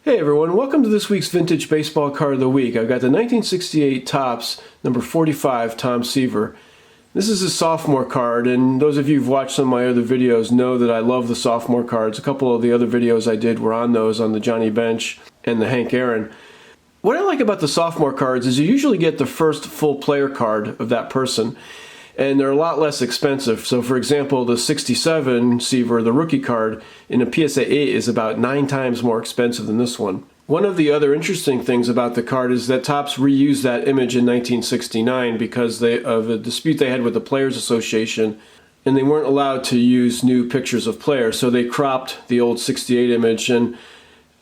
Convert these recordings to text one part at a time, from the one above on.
Hey everyone, welcome to this week's Vintage Baseball Card of the Week. I've got the 1968 Topps, number 45, Tom Seaver. This is a sophomore card, and those of you who've watched some of my other videos know that I love the sophomore cards. A couple of the other videos I did were on those, on the Johnny Bench and the Hank Aaron. What I like about the sophomore cards is you usually get the first full player card of that person, and they're a lot less expensive. So for example, the 67 Seaver, the rookie card, in a PSA 8 is about 9 times more expensive than this one. One of the other interesting things about the card is that Topps reused that image in 1969 because of a dispute they had with the Players Association, and they weren't allowed to use new pictures of players, so they cropped the old 68 image. And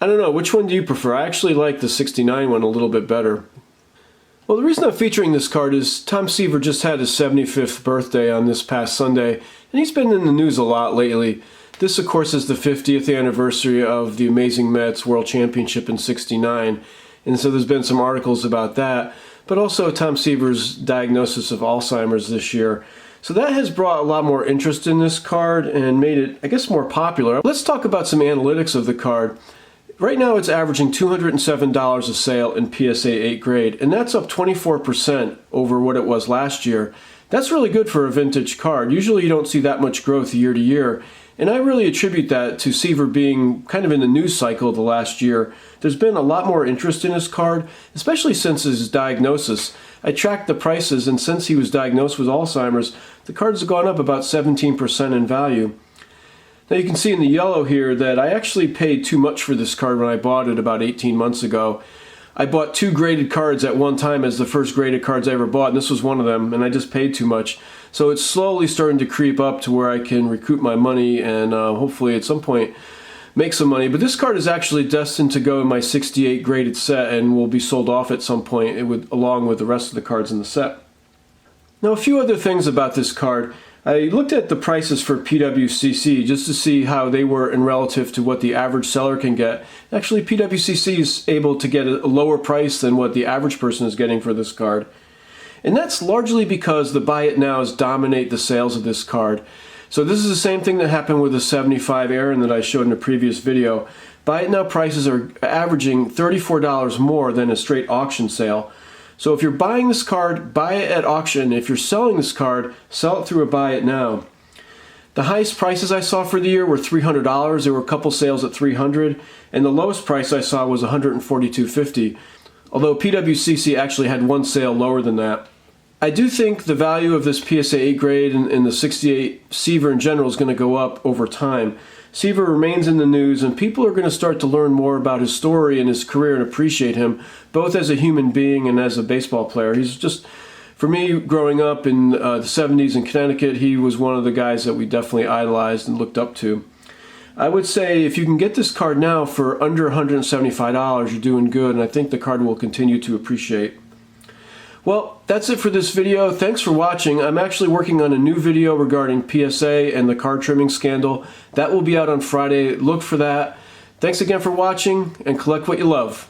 I don't know, which one do you prefer? I actually like the 69 one a little bit better. Well, the reason I'm featuring this card is Tom Seaver just had his 75th birthday on this past Sunday, and he's been in the news a lot lately. This, of course, is the 50th anniversary of the Amazing Mets World Championship in '69, and so there's been some articles about that, but also Tom Seaver's diagnosis of Alzheimer's this year. So that has brought a lot more interest in this card and made it, I guess, more popular. Let's talk about some analytics of the card. Right now it's averaging $207 a sale in PSA 8 grade, and that's up 24% over what it was last year. That's really good for a vintage card. Usually you don't see that much growth year to year, and I really attribute that to Seaver being kind of in the news cycle the last year. There's been a lot more interest in his card, especially since his diagnosis. I tracked the prices, and since he was diagnosed with Alzheimer's, the cards have gone up about 17% in value. Now you can see in the yellow here that I actually paid too much for this card when I bought it about 18 months ago. I bought 2 graded cards at one time as the first graded cards I ever bought, and this was one of them, and I just paid too much. So it's slowly starting to creep up to where I can recoup my money and hopefully at some point make some money. But this card is actually destined to go in my 68 graded set and will be sold off at some point along with the rest of the cards in the set. Now a few other things about this card. I looked at the prices for PWCC just to see how they were in relative to what the average seller can get. Actually, PWCC is able to get a lower price than what the average person is getting for this card. And that's largely because the buy it nows dominate the sales of this card. So this is the same thing that happened with the 75 Aaron that I showed in a previous video. Buy it now prices are averaging $34 more than a straight auction sale. So if you're buying this card, buy it at auction. If you're selling this card, sell it through a buy it now. The highest prices I saw for the year were $300. There were a couple sales at $300, and the lowest price I saw was $142.50. Although PWCC actually had one sale lower than that. I do think the value of this PSA 8 grade and the 68 Seaver in general is going to go up over time. Seaver remains in the news, and people are going to start to learn more about his story and his career and appreciate him, both as a human being and as a baseball player. He's just, for me, growing up in the 70s in Connecticut, he was one of the guys that we definitely idolized and looked up to. I would say if you can get this card now for under $175, you're doing good, and I think the card will continue to appreciate. Well, that's it for this video. Thanks for watching. I'm actually working on a new video regarding PSA and the card trimming scandal. That will be out on Friday. Look for that. Thanks again for watching, and collect what you love.